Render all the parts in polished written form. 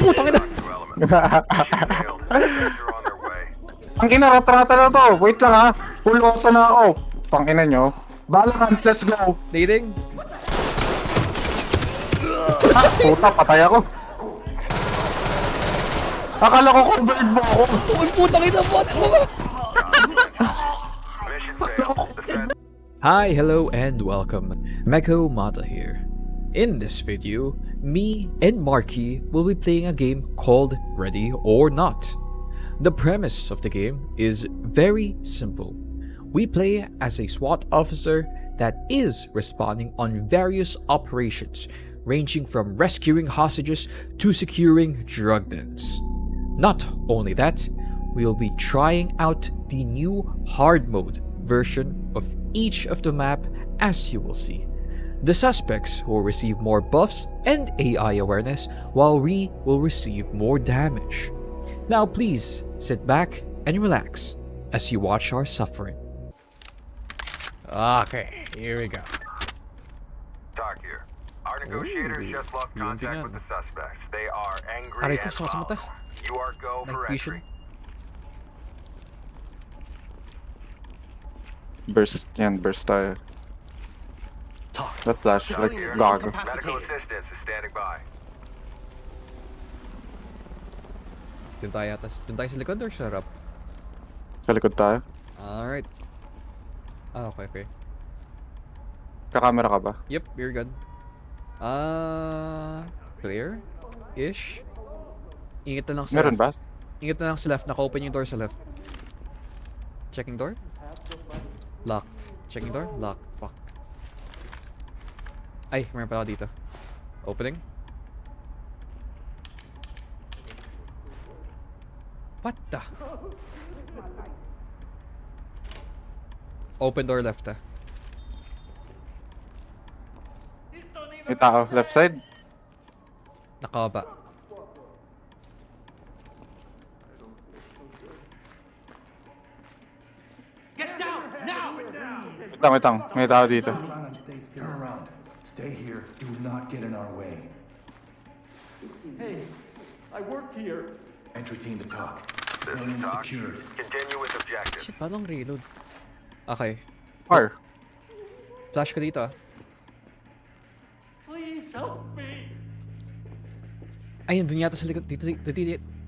Putang ina! Ang ina-rata na to. Wait lang ha. Full auto na ako. Pangina nyo. Valorant, let's go. Dating? Puta, patay ako. Akala ko covered mo ako. Putang ina po! Hi, hello, and welcome. Meko Mata here. In this video, me and Marky will be playing a game called Ready or Not. The premise of the game is very simple. We play as a SWAT officer that is responding on various operations, ranging from rescuing hostages to securing drug dens. Not only that, we'll be trying out the new hard mode version of each of the map, as you will see. The suspects will receive more buffs and AI awareness, while we will receive more damage. Now please sit back and relax as you watch our suffering. Okay, here we go. Talk here. Our negotiators just lost contact with the suspects. They are angry Aray ko, and sakit sa mata. volatile. You are go for Night vision. entry. Burst yan, burst tayo. That flash, like, gago. Medical assistance is standing by. Dun tayo atas. Dun tayo sa likod or sa harap? Sa likod tayo. Alright. Ah, okay. Kakamera ka ba? Yep, you're good. Clear-ish. Ingat na lang sa Meron left. ba? Ingat na lang sa left. Naka-open yung door sa left. Checking door. Locked. Checking door. Locked. Fuck. Ay, meron pala ako dito. Opening. What the? Open door left ah. May tao, left side. Nakababa. Wait lang. May tao dito. Turn around. Stay here. Do not get in our way. Hey, I work here. Entry team to talk. This is Civilian Talk. secured. Continue with objective. Shit, paano ang reload? Okay. Fire. Flash ko dito ah. Please help me. Ayun, dun yata sa likod. Dito.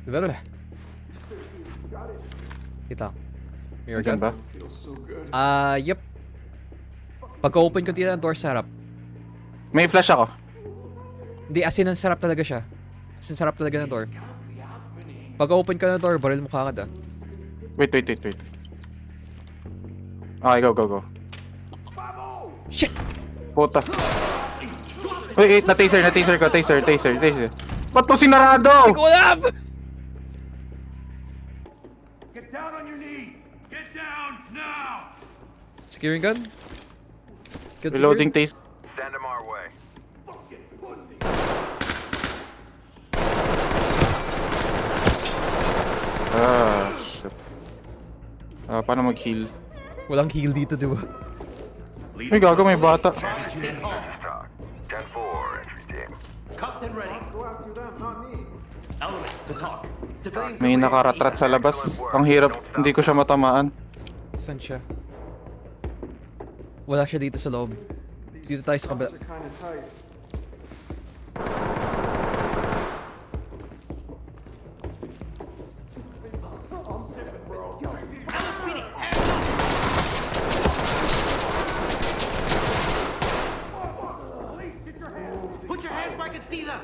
Blablabla. Kita. Here we Diyan go. ba? Yep. Pagka-open ko dito ng door sa harap. May flash ako. Hindi, as in, ang sarap talaga siya. As in, sarap talaga ng door. Pag-open ka ng door, baril mo kagad ah. Wait. Okay, go. Shit! Puta. Wait, na-taser ko. Taser. Ba't to sinarado? Hindi ko alam! Get down on your knees. Get down now. Securing gun? Gun Reloading secured? taser. Send them our way. Shit. Paano mag-heal? Walang heal dito, di ba? May gago, may bata. This is Talk. 10-4, entry team. Cuffed and ready. Go after them, not me. Element to talk. Civilian. May nakaratrat sa labas. Ang hirap, hindi ko siya matamaan. Saan siya? Wala siya dito sa loob. Dito tayo sa kabila. Kind of tight. Put your hands where I can see them.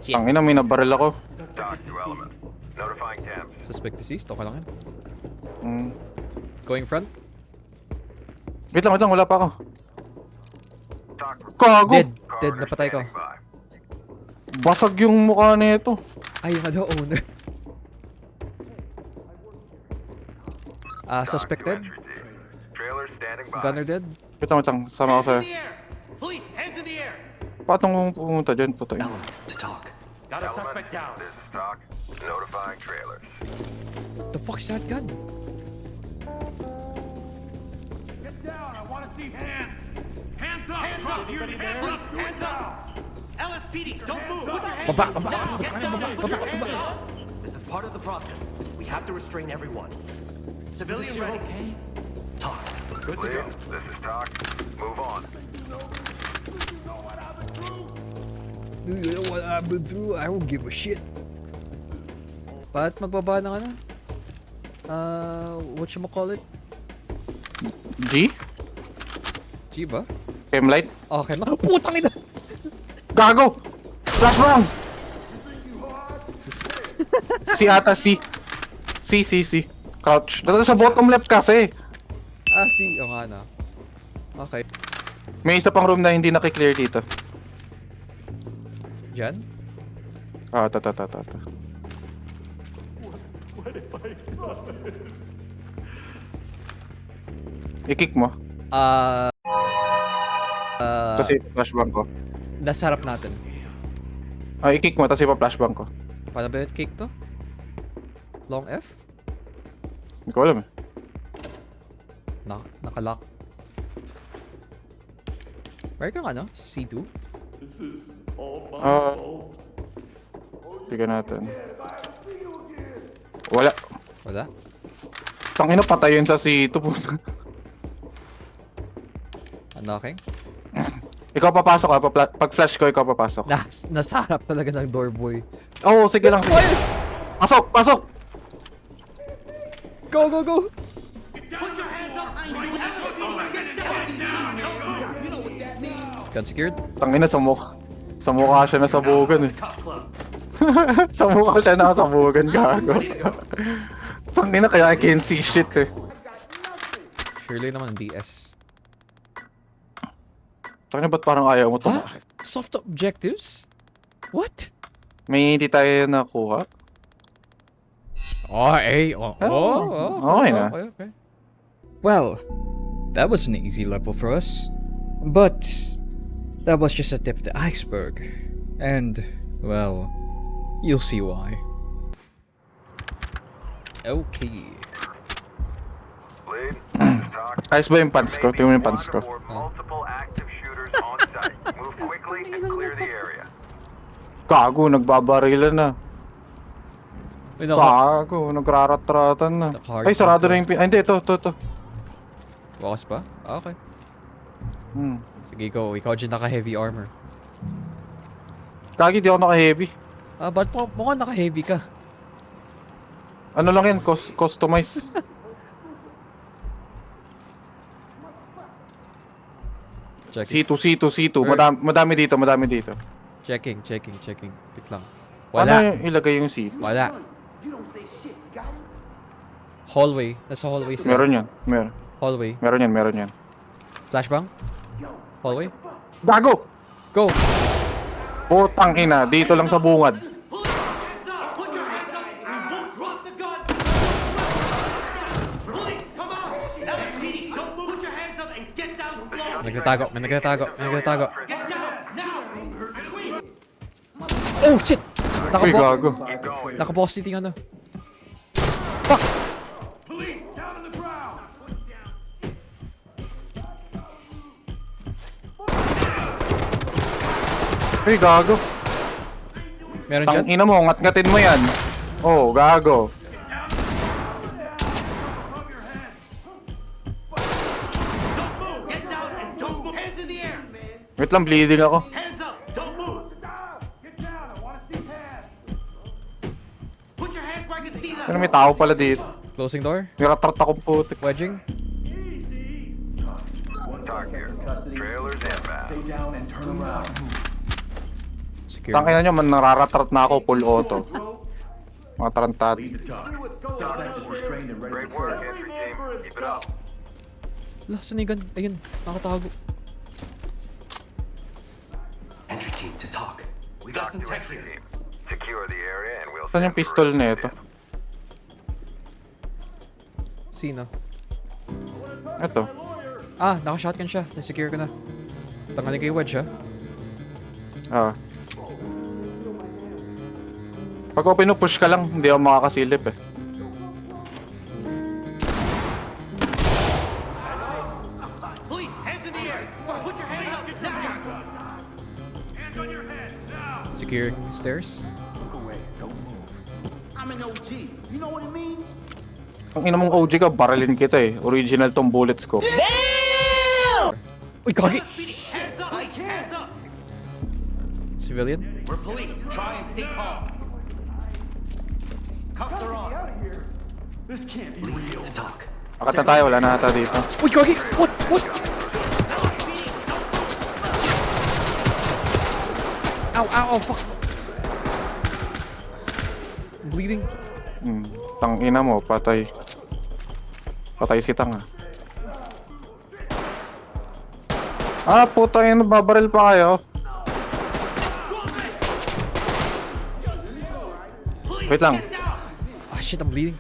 Ang ina, may nabaril ako. Talk to element. Notifying temps. Suspect deceased, okay lang yan. Mm. Going front? Wait lang, wala pa ako. Talk. Gago! Dead. Coroner Dead, napatay ko. standing by. Basag yung mukha na ito. Ay, yung ano, owner. Talk to Suspected? entry team. Trailer standing by. Gunner dead? Wait lang, sama Hands ako sa'yo. in the air. Police, hands in the air. Paano pumunta dyan? Puta yun. Element to talk. Got a Element, suspect down. This is Talk. Notifying trailers. The fuck is that gun? Get down. I want to see hands. Hands up. Hands up. Anybody there? Hands up. LSPD, don't move. Put your hands up. Now, get down. Put your hands up. This is part of the process. We have to restrain everyone. Civilian ready. Okay? Talk. Good to go. Please, this is Talk. Move on. Do you know what I've been through? I don't give a shit. Ba't magbaba ng ano? Whatchamacallit? G? G ba? Femlight? Okay na. Putang ina! Gago! Flashbang! Si ata, si. Si. Crouch. Dito sa bottom left kasi. Ah, si. O nga na. Okay. May isa pang room na hindi nakiklear dito. Diyan? Ah, ta. I-kick mo. Kasi flashbang ko. Nasa harap natin. Ah, i-kick mo, tapos ipa-flashbang ko. Paano ba yung kick to? Long F? Hindi ko alam eh. Nakalock. Where kang ano? C2? Ah, tignan natin. Wala. Wala? Tangina, patayin sa C2 po. Unlocking? Ikaw papasok ha, pag flash ko, ikaw papasok. Nasa harap talaga ng door boy. Oo, sige lang. Pasok! Go! Put your hands up. Get down. Gun secured? Tangina, sa mukha siya nasabugan eh. Cop club. Sa mukha siya nakasabugan, gago. Tangina, kaya I can't see shit eh. Surely naman ang DS. Tangina, ba't parang ayaw mo to? Huh? Soft objectives? What? May hindi tayo nakuha. Okay na. Okay. Well, that was an easy level for us. But that was just a tip of the iceberg. And, well, you'll see why. Okay. Lead, this is Talk. Ayos ba yung pants ko? Tingnan mo yung pants ko. Multiple active shooters on site. Move quickly and clear the area. Gago, nagbabarilan na. Wait, no, Gago, nagrarat-ratan na. Naka-hard Ay, sarado to. na yung Ay, hindi, ito. Wakas pa? Ah, okay. Hmm. Sige, go. Ikaw dyan naka-heavy armor. Gagi, di ako naka-heavy. Ah, ba't mukhang naka-heavy ka? Ano lang yan, customize. Checking. C2. Madami dito. Checking. Wait lang. Ano Wala. yung ilagay yung C2? Wala. Hallway. Nasa hallway sila. Meron yan. Hallway. Meron yan. Flashbang? Hallway? Gago! Go! Putang ina, dito lang sa bungad. Hands up. Put your hands up. You won't drop the gun. Police, come on. LSPD, don't move. Put your hands up and get down slow. May nagtatago. Get down now. Oh, shit! Uy, gago. Nakaboss sitting ano. Police, down on the ground. Uy, gago. Meron dyan? Tangina mo, ngat-ngatin mo yan. Oh, gago. Don't move. Get down and don't move. Hands in the air. Wait lang, bleeding ako. Hands up. Don't move. Get down! I want to see hands! Put your hands where I can see them. Ano, may tao pala dito. Closing door? Niratrat akong putik. Wedging? Talk here. Custody. Trailers inbound. Stay down and turn around. Secure. Tangina nyo, man, nararatrat na ako, full auto. Mga tarantat. Lead the talk. Suspect is restrained and ready Great to work, serve. entry team. Keep it up. Wala, sanigan. Ayun, nakatago. Entry team to talk. We Talk got some to tech entry here. team. Secure the area and we'll Saan yung pistol na ito? Sino? Ito. Ah, naka-shotgun siya. Na-secure ko na. Tanganin kay Wedge, ha? Ah. Pag ako pinupush ka lang, hindi ako makakasilip eh. Police, hands in the air. Put your hands up now. Hands on your head. securing stairs. Look away. Don't move. I'm an OG. You know what I mean? Ang ina mong OG ka, barilin kita eh. Original tong bullets ko. Uy, kagi! Hands up! Hands up! Civilian? We're police. Try and stay calm. Cuffs are on. Out of here. This can't be real. To talk. Akat na tayo, wala na ata dito. Uy, kagi! What? What? Ow, ow, ow, fuck! I'm bleeding. Tang ina mo, patay. Patay si Tang ah. Ah, puta yun, babaril pa kayo. Wait lang, Ah, shit, I'm bleeding.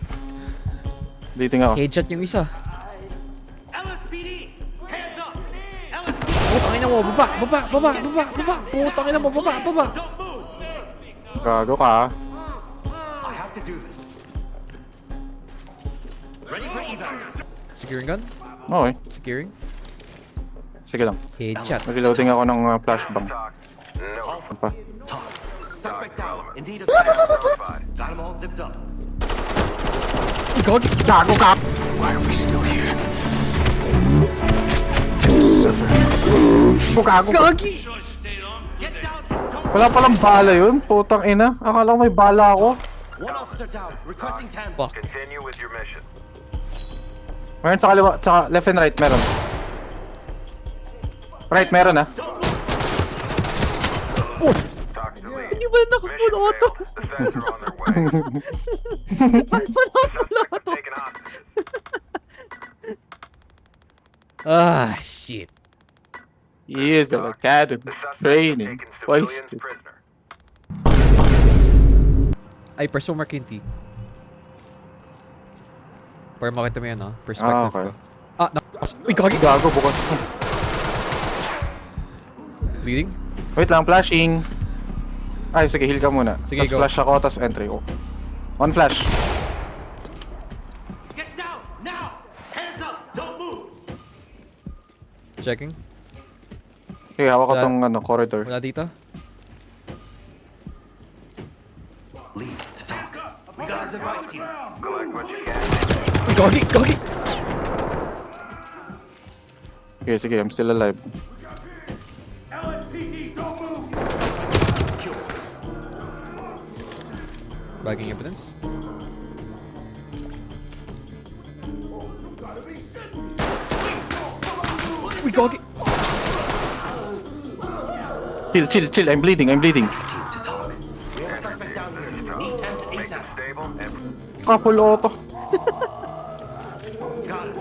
dating ako. Headshot yung isa. LSPD! Hands up! Putang ina mo, baba, baba, baba, baba, baba. Putang ina mo, baba, baba. Don't move! Gago ka ah. I have to do this. Ready for evac. Securing gun? Okay, Securing. sige lang. Headshot. Reloading ako ng flashbang. Talk. No. Ano pa? Talk. Suspect down. In need of backup. Got them all zipped up. Gagi! Gago ka! Why are we still here? Just to suffer. Gago ka! Gagi! Get down! Don't. Wala palang bala yun, putang ina. Akala ko may bala ako. One officer down. Requesting TAMS. Fuck. Continue with your mission. Meron sa kaliwa, sa left and right meron. Right meron ah. Talk to lead. Hindi ba naka-full Mission auto? failed. The feds are on their way. Paano full Suspect auto? was taken hostage. Ah, shit. Years of academy The suspect was training. taken civilian Wasted. prisoner. Ay, press mo mark yung T. Para makita mo yan, ha? Perspective okay. ko. Ah, nakas. Uy, gagi! Gago bukas. Bleeding? Wait lang, flashing. Ay, sige, heal ka muna. Sige, Tas go. flash ako, tas entry ko. One flash. Get down! Now! Hands up! Don't move! Checking. Okay, hawak ko Wala. tong corridor. Wala dito. Lead to talk. We got a device here. Collect what you can. Uy, gagi! Gagi! Okay, sige, I'm still alive. LSPD, don't move! Bagging evidence. Uy, gagi! Chill, chill, chill. I'm bleeding, I'm bleeding. Team to talk. We have a suspect down here. Need TAMS Make them ASAP. stable and Full auto. Got it.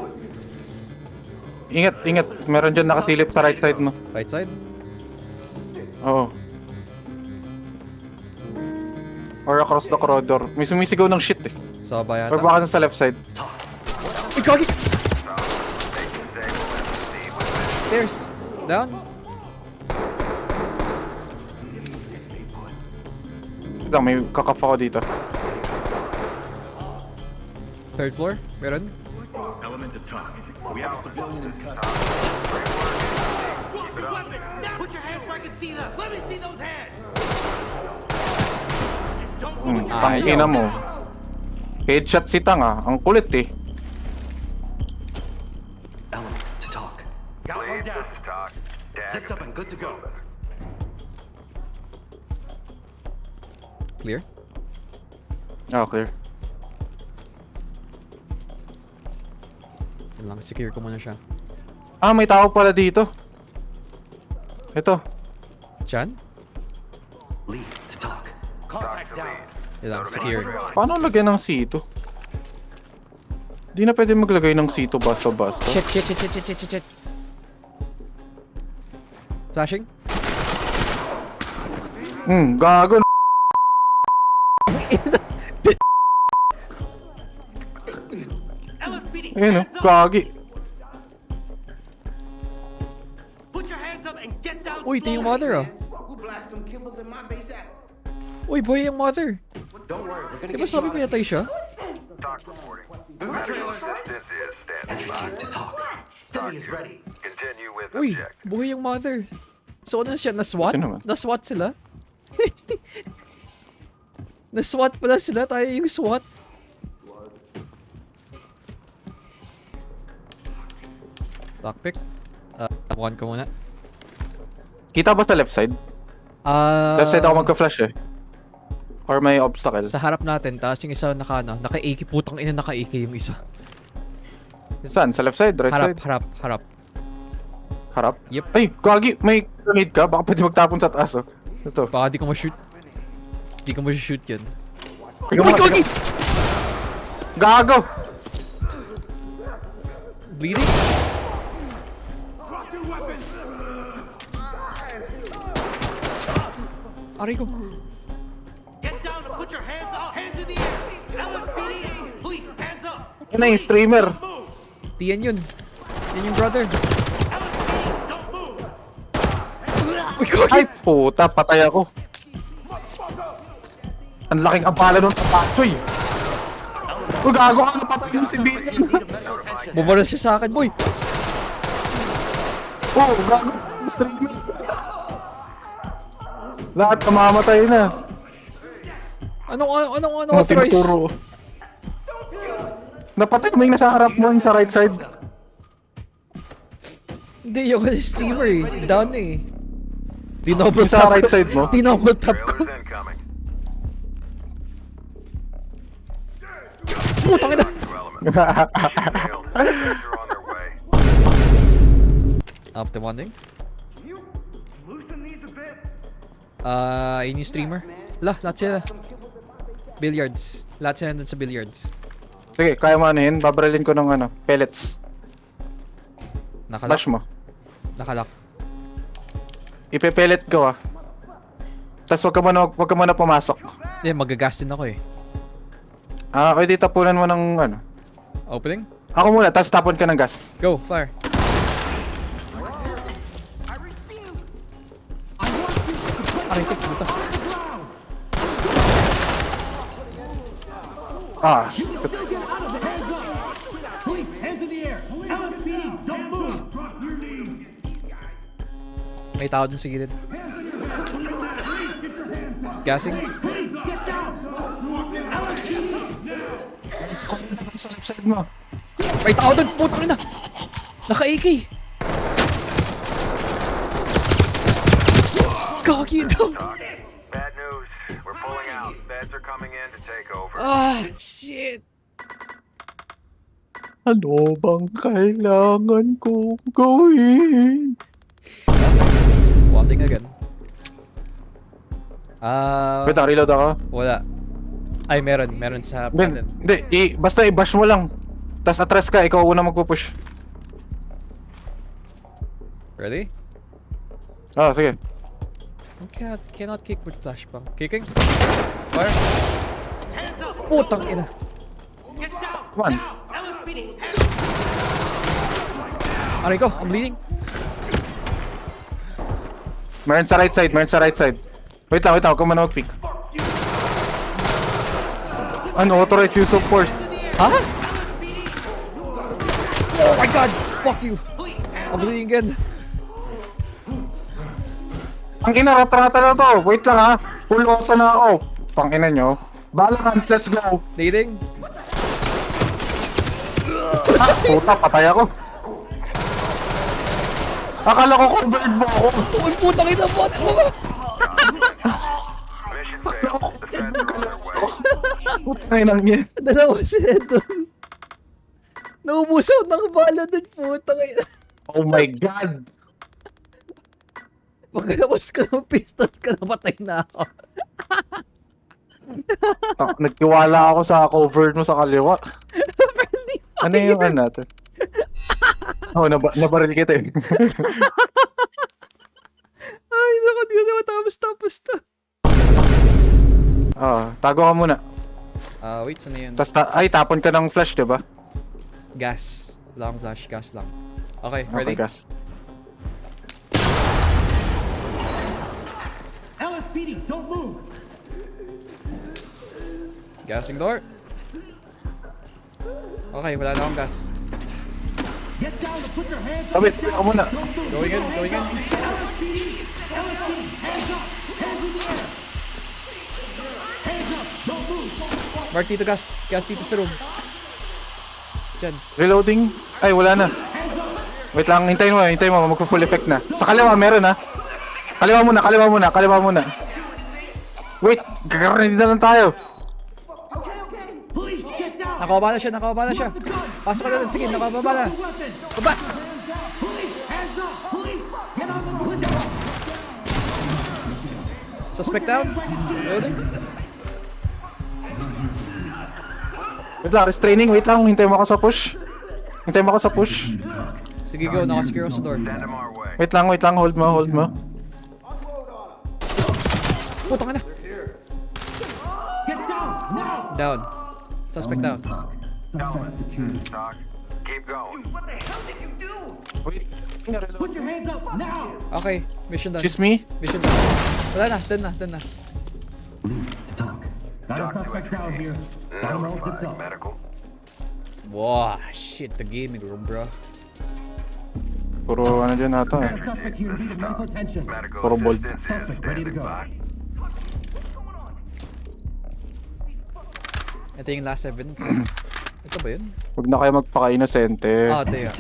Ingat, ingat. Meron dyan nakatilip sa right side mo. Right side. Oo. Or across the corridor. May sumisigaw ng shit eh. Sa ba Or yata? baka sa left side. Talk. Uy, gagi! stable and proceed with mission. Stairs. Down. Wait lang, may kakap ako dito. Third floor. Meron. Element to talk. We have a civilian in custody. Drop your weapon! Now! Put your hands where I can see them! Let me see those hands! Don't move your hands! Tangina mo. Headshot si Tang ah. Ang kulit eh. Element to talk. Got one Lead, down. this is Talk. Zipped up and good to go. Clear. Ah, clear. Yun lang. Secure ko muna siya. Ah, may tao pala dito. Ito. Chan? Lead to talk. Contact down. Yun lang. Secure. Paano lagyan ng C2? Di na pwede maglagay ng C2 basta-basta. Shit, shit, shit, shit, shit, shit, shit, shit. Flashing? Gago. LSPD, Ayun oh, hands up! gagi. Put your hands up and get down Uy, ito yung slowly. mother, ah. We'll blast some kibbles in my base act. Uy, boy yung mother. Don't worry, we're gonna Di ba get you sabi out of pinatay siya? Talk reporting. Move your trailers. This is standing Entry by. team to talk. City is ready. Continue with Uy, objective. buhay yung mother. So ano siya? Na-SWAT? Ito naman. Na-SWAT sila? Na-SWAT pala sila. Tayo yung SWAT. Lockpick. One ko muna. Kita ba sa left side? Left side ako magka-flash eh. Or may obstacle. Sa harap natin, tapos yung isa naka-AK. Putang ina, naka-AK yung isa. Saan? Sa left side? Right side? Harap. Harap? Yep. Ay, Gagi, may grenade ka? Baka pwede magtapon sa taas oh. Ito. Baka di ko ma-shoot. Di ko ma-shoot yan. Ikaw mga Gagi! Gago! Bleeding? Aray ko. Get down and put your hands up. Hands in the air. LSPD, police, hands up. Yan na yung streamer. Tiyan yun. Yan yung brother. Don't move. Uy, Gagi! Ay, puta, patay ako. Ang laking abala nung tapachoy. Uy, gago ka, napatay yung civilian. Medical attention. Bumaril siya sa akin, boy. Oh, gago, streamer. Lahat namamatay na. Anong Mga authorized? tinuturo. Napatay mo yung nasa harap mo, yung sa right side. Hindi, yung streamer eh. Down eh. Dinoble Sa tap right ko. side mo? Dinoble tap ko. Trailers incoming. Putang ina. Two elements. Failed. They're on their way. Optimonding. Yun yung streamer. Lahat sila. Billiards. Lahat sila nandun sa billiards. Sige, kaya mo anuhin, babarilin ko ng pellets. Nakalock. Flash mo. Nakalock. Ipe-pellet ko ah. Tapos wag ka muna pumasok. Eh, magagas din ako eh. Okay, di tapunan mo ng Opening? Ako muna, tapos tapon ka ng gas. Go, fire. Aray ko, puta. Ah, May tao dun sa gilid. Gassing? sa left side mo. May tao dun! Putang ina! Naka-AK! Gagi daw! Bad news. We're pulling out. Feds are coming in to take over. Ah, shit! Ano bang kailangan kong gawin? Wanting again. Wait, reload ako. Wala. Ay, meron sa pattern. Hindi, basta i-bash mo lang. Tapos atras ka, ikaw una magpupush. Ready? Sige. Cannot kick with flashbang. Kicking? Fire? Putang ina! Get down. Come on. LSPD, hands Aray ko, I'm bleeding. Meron sa right side. Wait lang, huwag ka muna mag-pick. Unauthorized use of force. Ha? Oh my god! Fuck you! I'm bleeding again. Ang ina-rata na to. Wait lang ha. Full auto na ako. Pangina nyo. Balance, let's go. Bleeding? Puta, patay ako. Akala ko covered mo ako. Uy, putang ina mo! Mission failed. The feds are on their way. Putang inang yan. Dalawa sila dun. Naubusaw ng bala dun, putang ina. Oh my god. Pagkalabas ka ng pistol ka, namatay na ako. Nagtiwala ako sa covered mo sa kaliwa. Friendly fire! Ano yung natin? Nabaril kita eh. Ay, naku, di na matapos-tapos to. Tago ka muna. Wait, saan na yun? Tapos tapon ka ng flash, diba? Gas. Long flash, gas lang. Okay, ready? Okay, gas. LSPD, don't move. Gassing door. Okay, wala na akong gas. Get down and put your hands up. Wait, ako muna. Going in. LSPD, hands up, hands in the air. Mark dito, gas. Gas dito sa room. Diyan. Reloading. Ay, wala na. Wait lang, hintayin mo. Magpo-full effect na. Sa kaliwa, meron ha. Kaliwa muna. Wait, kakaroon na lang tayo. Police, get down. Nakababa na siya. Pasok ka na. Sige, nakababa na. Baba! Police, hands up. Police, get on the window. Suspect down. Loading. Wait lang, restraining. Wait lang, hintayin mo ako sa push. Sige, go. Nakasecure ako sa door. Send them our way. Wait lang. Hold mo. Putang na. Get down now. Down. Suspect down. Talk. Keep going. Wait. Put your hands up now. Okay. Mission done. Excuse me? Mission done. Wala na. Done na. Got a suspect down here. Got him all tipped up. Medical. Wow. Shit. The gaming room, bro. Puro ano dyan ata Got a suspect here in need of medical attention. Medical Puro bolt. assistance is Suspect ready to standing go. by. Ito yung last evidence. Ito ba yun? Huwag na kayo magpaka-inosente. Ito yun.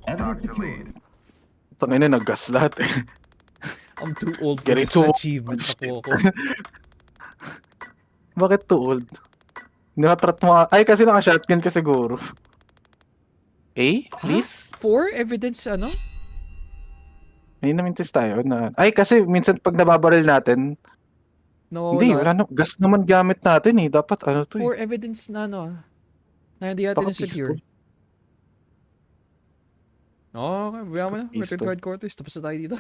Evidence secured. Tangina na, nag-gas lahat eh. I'm too old for Get this it to- achievement. Ako ko. Bakit too old? Nakatrat mo ay kasi naka-shotgun ka siguro. Please? 4 evidence ano? May namintis tayo na... Ay kasi minsan pag nababaril natin, hindi, wala na. Gas naman gamit natin eh. Dapat ano to 4 evidence na ano. Na hindi natin Baka na-secure. pistol. Okay, bayan mo na. Pistol. Return to headquarters. Tapos na tayo dito.